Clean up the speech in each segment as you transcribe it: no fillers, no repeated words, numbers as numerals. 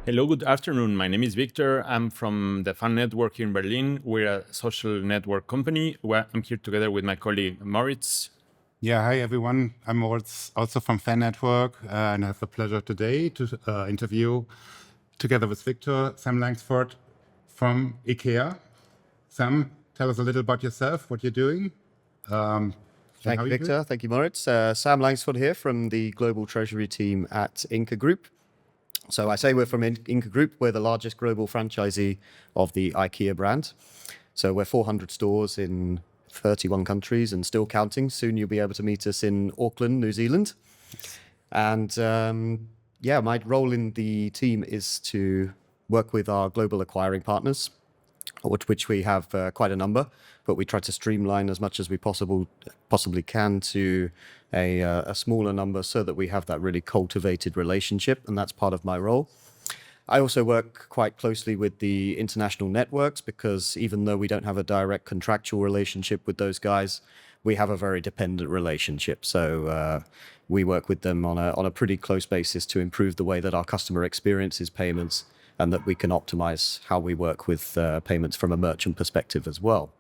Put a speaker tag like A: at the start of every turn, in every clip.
A: Hello, good afternoon. My name is Victor. I'm from the Fun Network here in Berlin. We're a social network company. I'm here together with my colleague Moritz.
B: Yeah, hi everyone. I'm Moritz, also from Fan Network, and I have the pleasure today to interview, together with Victor, Sam Langsford from IKEA. Sam, tell us a little about yourself, what you're doing.
C: Thank you, Victor. Thank you, Moritz. Sam Langsford here from the Global Treasury team at Ingka Group. So I say we're from Ingka Group. We're the largest global franchisee of the IKEA brand. So we're 400 stores in 31 countries and still counting. Soon you'll be able to meet us in Auckland, New Zealand. And my role in the team is to work with our global acquiring partners, which we have quite a number, but we try to streamline as much as we possibly can to a smaller number so that we have that really cultivated relationship, and that's part of my role. I also work quite closely with the international networks because even though we don't have a direct contractual relationship with those guys, we have a very dependent relationship. So we work with them on a pretty close basis to improve the way that our customer experiences payments and that we can optimize how we work with payments from a merchant perspective as well.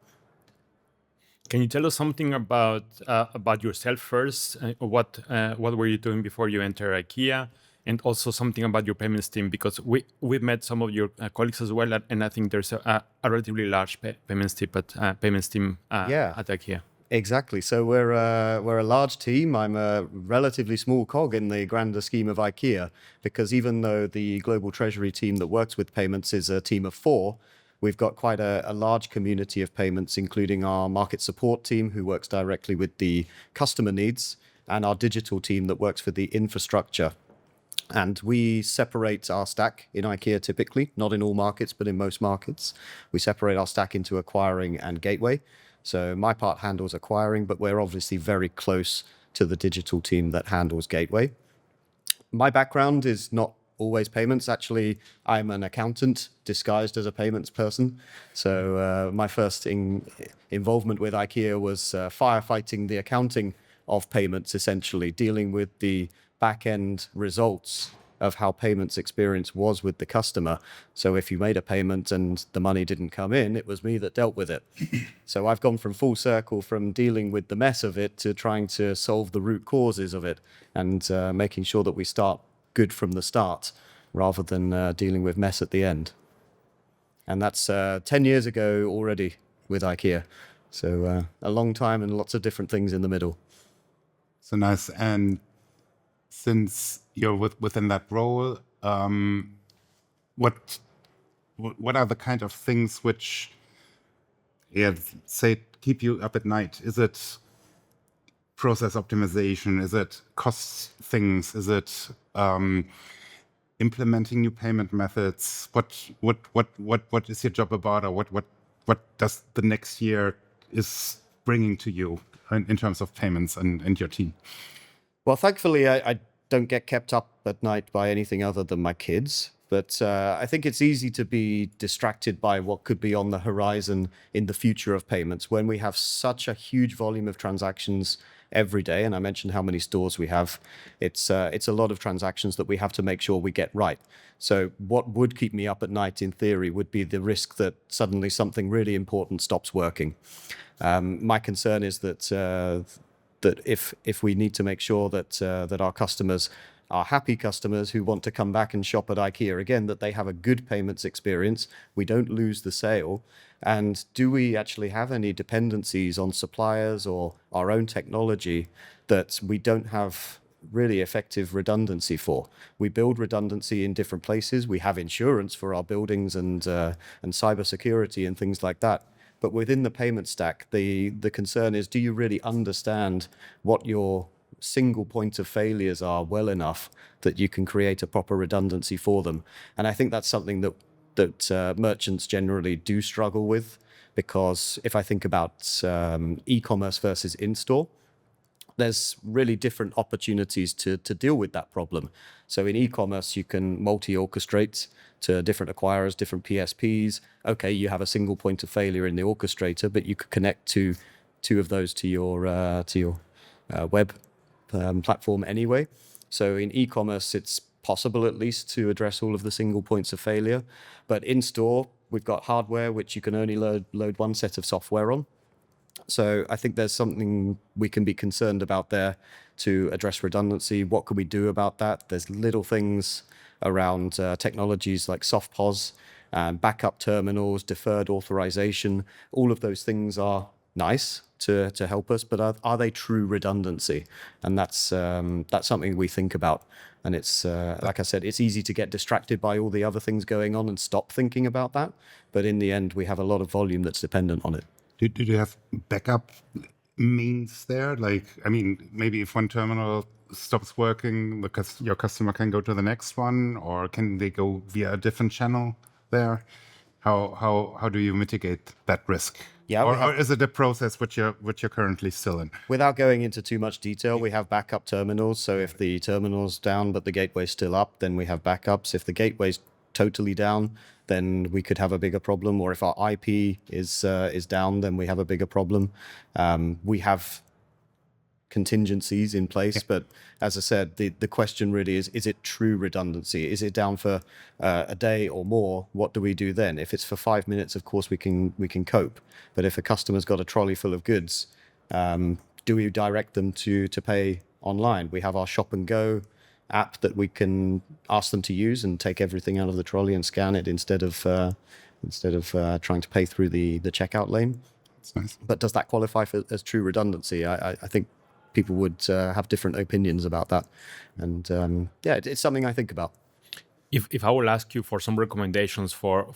A: Can you tell us something about yourself first? What were you doing before you entered IKEA? And also something about your payments team, because we've met some of your colleagues as well, and I think there's a relatively large payments team at IKEA.
C: Exactly. So we're a large team. I'm a relatively small cog in the grander scheme of IKEA, because even though the global treasury team that works with payments is a team of 4, we've got quite a large community of payments, including our market support team, who works directly with the customer needs, and our digital team that works for the infrastructure. And we separate our stack in IKEA typically, not in all markets, but in most markets. We separate our stack into acquiring and gateway. So my part handles acquiring, but we're obviously very close to the digital team that handles gateway. My background is not always payments. Actually, I'm an accountant disguised as a payments person. So my first involvement with IKEA was firefighting the accounting of payments, essentially dealing with the back-end results of how payments experience was with the customer. So if you made a payment and the money didn't come in, it was me that dealt with it. So I've gone from full circle from dealing with the mess of it to trying to solve the root causes of it and making sure that we start good from the start rather than dealing with mess at the end. And that's 10 years ago already with IKEA. So a long time and lots of different things in the middle.
B: So nice. And since you're within that role, what are the kind of things which, say, keep you up at night? Is it process optimization? Is it cost things? Is it implementing new payment methods? What is your job about, or what does the next year is bringing to you in terms of payments and your team?
C: Well, thankfully, I don't get kept up at night by anything other than my kids. But I think it's easy to be distracted by what could be on the horizon in the future of payments when we have such a huge volume of transactions every day. And I mentioned how many stores we have. It's a lot of transactions that we have to make sure we get right. So what would keep me up at night in theory would be the risk that suddenly something really important stops working. My concern is that if we need to make sure that our customers are happy customers who want to come back and shop at IKEA again, that they have a good payments experience, we don't lose the sale. And do we actually have any dependencies on suppliers or our own technology that we don't have really effective redundancy for? We build redundancy in different places. We have insurance for our buildings and cybersecurity and things like that. But within the payment stack, the concern is, do you really understand what your single point of failures are well enough that you can create a proper redundancy for them? And I think that's something that merchants generally do struggle with, because if I think about e-commerce versus in-store, there's really different opportunities to deal with that problem. So in e-commerce, you can multi-orchestrate to different acquirers, different PSPs. Okay, you have a single point of failure in the orchestrator, but you could connect to 2 of those to your web platform anyway. So in e-commerce, it's possible at least to address all of the single points of failure. But in store, we've got hardware which you can only load one set of software on. So I think there's something we can be concerned about there to address redundancy. What can we do about that? There's little things around technologies like soft POS, backup terminals, deferred authorization. All of those things are nice to help us, but are they true redundancy? And that's something we think about. And it's like I said, it's easy to get distracted by all the other things going on and stop thinking about that. But in the end, we have a lot of volume that's dependent on it.
B: Do you have backup means there? Like, I mean, maybe if one terminal stops working, because your customer can go to the next one, or can they go via a different channel there? How do you mitigate that risk?
C: Yeah,
B: or is it a process which you're currently still in?
C: Without going into too much detail, we have backup terminals. So if the terminal's down but the gateway's still up, then we have backups. If the gateway's totally down, then we could have a bigger problem. Or if our IP is down, then we have a bigger problem. We have contingencies in place, but as I said, the question really is it true redundancy? Is it down for a day or more? What do we do then? If it's for 5 minutes, of course we can cope. But if a customer's got a trolley full of goods, do we direct them to pay online? We have our Shop and Go app that we can ask them to use and take everything out of the trolley and scan it instead of trying to pay through the checkout lane.
B: That's nice.
C: But does that qualify as true redundancy? I think people would have different opinions about that. And it's something I think about.
A: If I will ask you for some recommendations for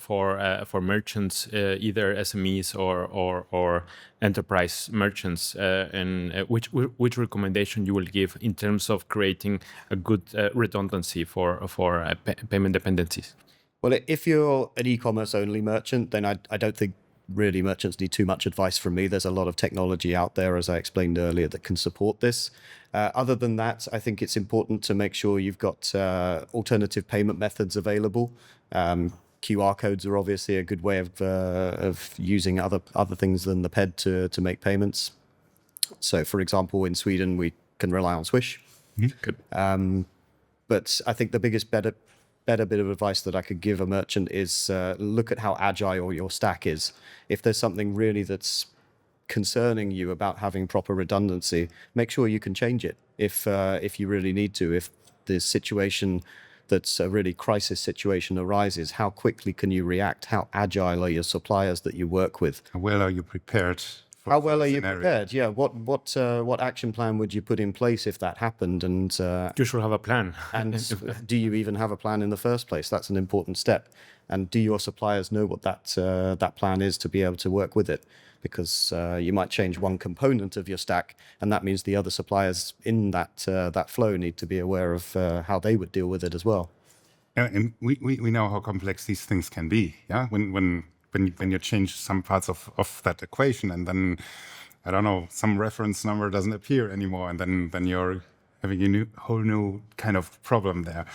A: merchants, either SMEs or enterprise merchants, and which recommendation you will give in terms of creating a good redundancy for payment dependencies?
C: Well, if you're an e-commerce only merchant, then I don't think really merchants need too much advice from me. There's a lot of technology out there, as I explained earlier, that can support this. Other than that, I think it's important to make sure you've got alternative payment methods available. QR codes are obviously a good way of using other things than the PED to make payments. So, for example, in Sweden, we can rely on Swish.
A: Good.
C: But I think the better bit of advice that I could give a merchant is look at how agile your stack is. If there's something really that's concerning you about having proper redundancy, make sure you can change it if you really need to. If the situation that's a really crisis situation arises, how quickly can you react? How agile are your suppliers that you work with?
B: How well are you prepared?
C: How well are you prepared? Yeah. What action plan would you put in place if that happened? And
A: you should have a plan.
C: And do you even have a plan in the first place? That's an important step. And do your suppliers know what that plan is to be able to work with it? Because you might change one component of your stack, and that means the other suppliers in that flow need to be aware of how they would deal with it as well.
B: And we know how complex these things can be. Yeah, when you change some parts of that equation, and then I don't know, some reference number doesn't appear anymore, and then you're having a whole new kind of problem there.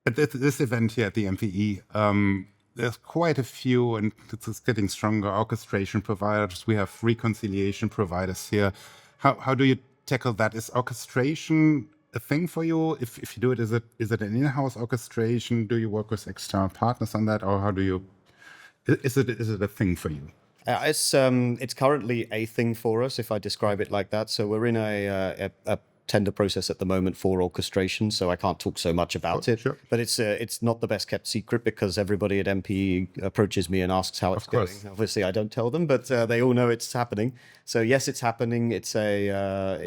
B: At this event here at the MPE, there's quite a few, and it's getting stronger, orchestration providers. We have reconciliation providers here. How do you tackle that? Is orchestration a thing for you? If you do it, is it an in-house orchestration? Do you work with external partners on that, or how do you? Is it a thing for you?
C: It's currently a thing for us, if I describe it like that. So we're in a tender process at the moment for orchestration, so I can't talk so much about it. Sure. But it's not the best kept secret, because everybody at MP approaches me and asks how it's going. Obviously, I don't tell them, but they all know it's happening. So yes, it's happening. It's a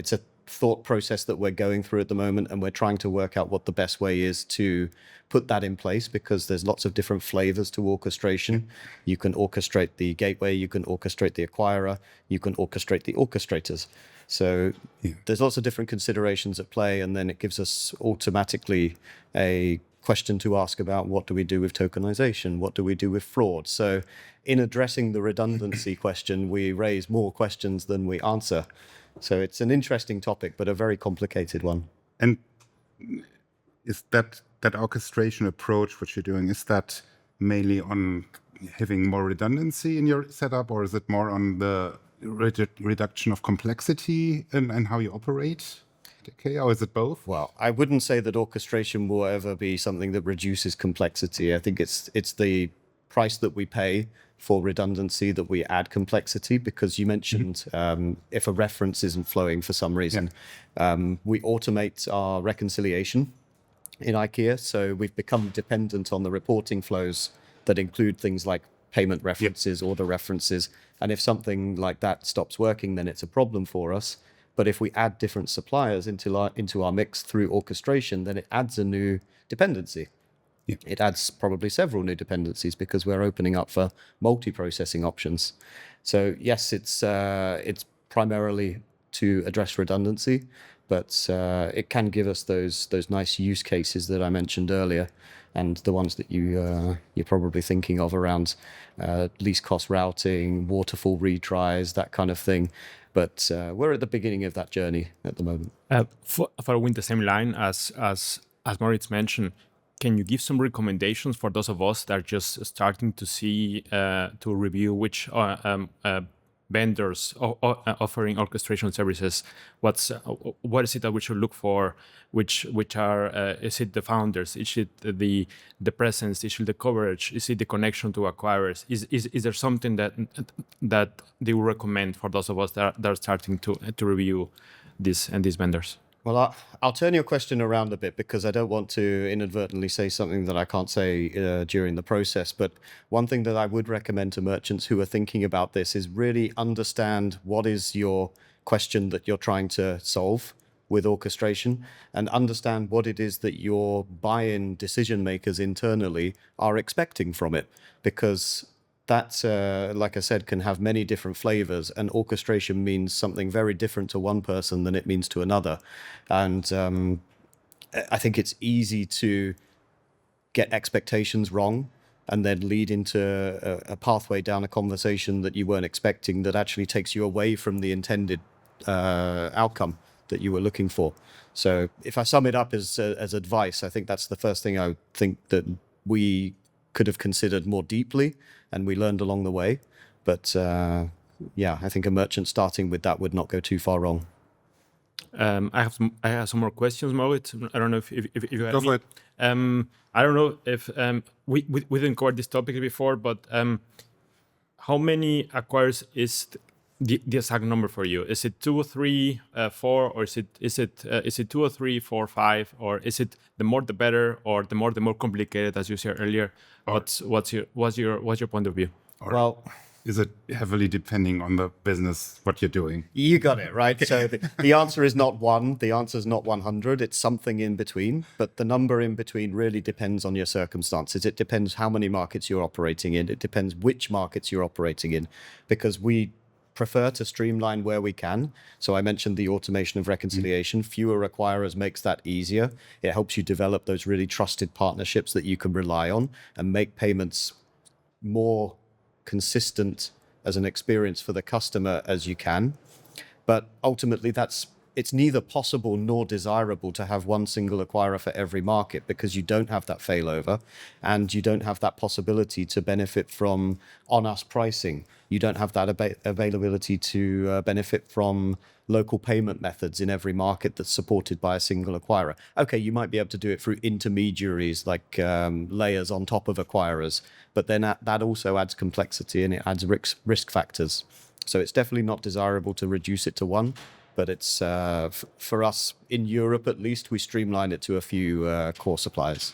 C: thought process that we're going through at the moment, and we're trying to work out what the best way is to put that in place, because there's lots of different flavors to orchestration. You can orchestrate the gateway, you can orchestrate the acquirer, you can orchestrate the orchestrators. So there's lots of different considerations at play, and then it gives us automatically a question to ask about what do we do with tokenization, what do we do with fraud. So in addressing the redundancy question, we raise more questions than we answer. So it's an interesting topic, but a very complicated one.
B: And is that orchestration approach, what you're doing, is that mainly on having more redundancy in your setup, or is it more on the reduction of complexity and how you operate? IKEA, or is it both?
C: Well, I wouldn't say that orchestration will ever be something that reduces complexity. I think it's the price that we pay for redundancy that we add complexity, because you mentioned if a reference isn't flowing for some reason, we automate our reconciliation in IKEA. So we've become dependent on the reporting flows that include things like payment references, order references. And if something like that stops working, then it's a problem for us. But if we add different suppliers into our mix through orchestration, then it adds a new dependency. It adds probably several new dependencies because we're opening up for multi-processing options. So yes, it's primarily to address redundancy, but it can give us those nice use cases that I mentioned earlier, and the ones that you're probably thinking of around least cost routing, waterfall retries, that kind of thing. But we're at the beginning of that journey at the moment.
A: Following the same line as Moritz mentioned, can you give some recommendations for those of us that are just starting to see, to review which vendors offering orchestration services? What is it that we should look for? Which are is it the founders? Is it the presence? Is it the coverage? Is it the connection to acquirers? Is there something that they would recommend for those of us that are starting to review these vendors?
C: Well, I'll turn your question around a bit because I don't want to inadvertently say something that I can't say during the process. But one thing that I would recommend to merchants who are thinking about this is really understand what is your question that you're trying to solve with orchestration, and understand what it is that your buy-in decision makers internally are expecting from it. Because that, like I said, can have many different flavors, and orchestration means something very different to one person than it means to another. And I think it's easy to get expectations wrong and then lead into a pathway down a conversation that you weren't expecting, that actually takes you away from the intended outcome that you were looking for. So if I sum it up as advice, I think that's the first thing I think that we could have considered more deeply, and we learned along the way. But I think a merchant starting with that would not go too far wrong.
A: I have some more questions, Moritz. I don't know if you have
B: Go for it.
A: I don't know if we didn't cover this topic before, but how many acquirers is the exact number for you? Is it 2 or 3, 4, or is it 2 or 3, 4, 5, or is it the more the better, or the more complicated, as you said earlier? What's your point of view?
C: Well,
B: is it heavily depending on the business, what you're doing?
C: You got it, right? So the answer is not 1, the answer is not 100, it's something in between, but the number in between really depends on your circumstances. It depends how many markets you're operating in, it depends which markets you're operating in, because we prefer to streamline where we can. So I mentioned the automation of reconciliation. Fewer acquirers makes that easier. It helps you develop those really trusted partnerships that you can rely on and make payments more consistent as an experience for the customer as you can. But ultimately, it's neither possible nor desirable to have one single acquirer for every market, because you don't have that failover and you don't have that possibility to benefit from on-us pricing. You don't have that availability to benefit from local payment methods in every market that's supported by a single acquirer. Okay, you might be able to do it through intermediaries, like layers on top of acquirers, but then that also adds complexity and it adds risk factors. So it's definitely not desirable to reduce it to one. But it's, for us, in Europe at least, we streamline it to a few core suppliers.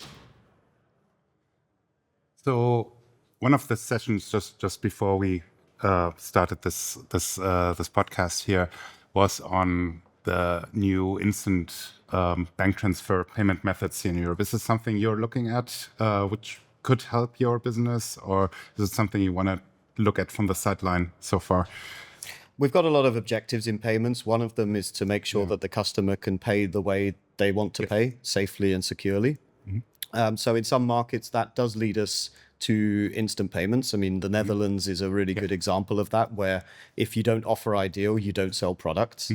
B: So one of the sessions just before we started this podcast here was on the new instant bank transfer payment methods here in Europe. Is this something you're looking at, which could help your business, or is it something you want to look at from the sideline so far?
C: We've got a lot of objectives in payments. One of them is to make sure that the customer can pay the way they want to pay, safely and securely. So in some markets, that does lead us to instant payments. I mean, the Netherlands is a really good example of that, where if you don't offer Ideal, you don't sell products.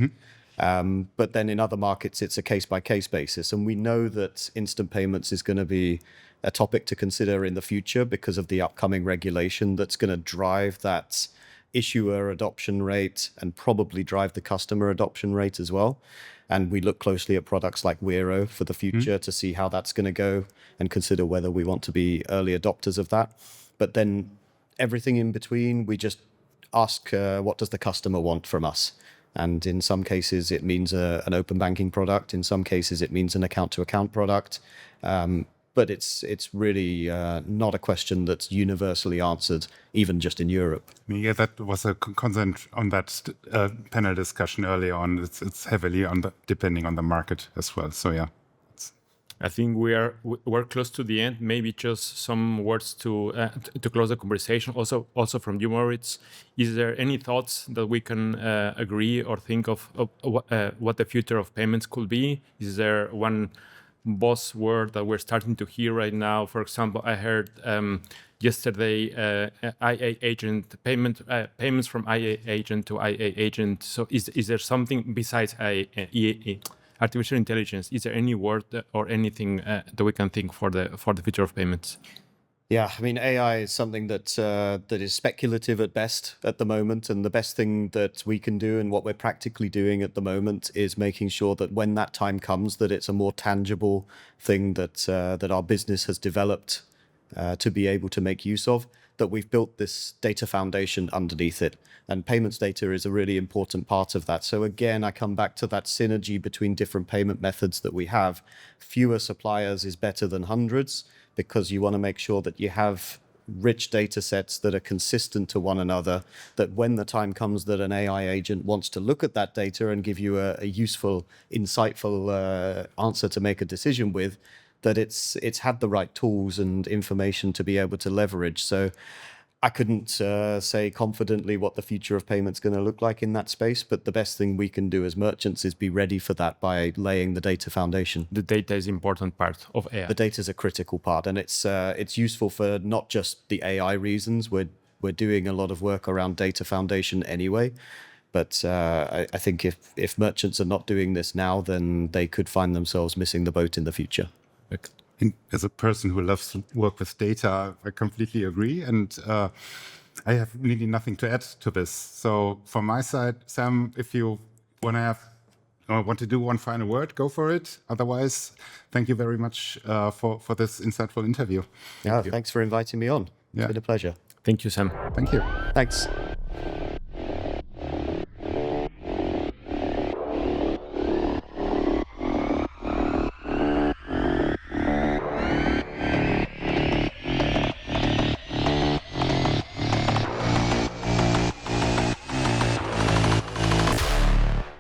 C: But then in other markets, it's a case-by-case basis. And we know that instant payments is going to be a topic to consider in the future because of the upcoming regulation that's going to drive that issuer adoption rate and probably drive the customer adoption rate as well. And we look closely at products like Wero for the future to see how that's going to go and consider whether we want to be early adopters of that. But then everything in between, we just ask what does the customer want from us? And in some cases, it means an open banking product. In some cases, it means an account-to-account product. But it's really not a question that's universally answered, even just in Europe.
B: Yeah, that was a concern on that panel discussion earlier on. It's heavily depending on the market as well. So yeah.
A: I think we're close to the end. Maybe just some words to close the conversation. Also from you, Moritz, is there any thoughts that we can agree or think of what the future of payments could be? Is there one buzzword that we're starting to hear right now? For example, I heard yesterday IA agent payments from IA agent to IA agent. So is there something besides artificial intelligence? Is there any word or anything that we can think for the future of payments?
C: Yeah, I mean, AI is something that is speculative at best at the moment, and the best thing that we can do and what we're practically doing at the moment is making sure that when that time comes, that it's a more tangible thing that our business has developed to be able to make use of, that we've built this data foundation underneath it. And payments data is a really important part of that. So again, I come back to that synergy between different payment methods that we have. Fewer suppliers is better than hundreds, because you want to make sure that you have rich data sets that are consistent to one another, that when the time comes that an AI agent wants to look at that data and give you a useful, insightful answer to make a decision with, that it's had the right tools and information to be able to leverage. So I couldn't say confidently what the future of payments going to look like in that space, but the best thing we can do as merchants is be ready for that by laying the data foundation.
A: The data is an important part of AI.
C: The data is a critical part, and it's useful for not just the AI reasons. We're doing a lot of work around data foundation anyway, but I think if merchants are not doing this now, then they could find themselves missing the boat in the future.
B: As a person who loves to work with data, I completely agree. And I have really nothing to add to this. So from my side, Sam, if you want to do one final word, go for it. Otherwise, thank you very much for this insightful interview.
C: Thanks for inviting me on. It's been a pleasure.
A: Thank you, Sam.
B: Thank you.
C: Thanks.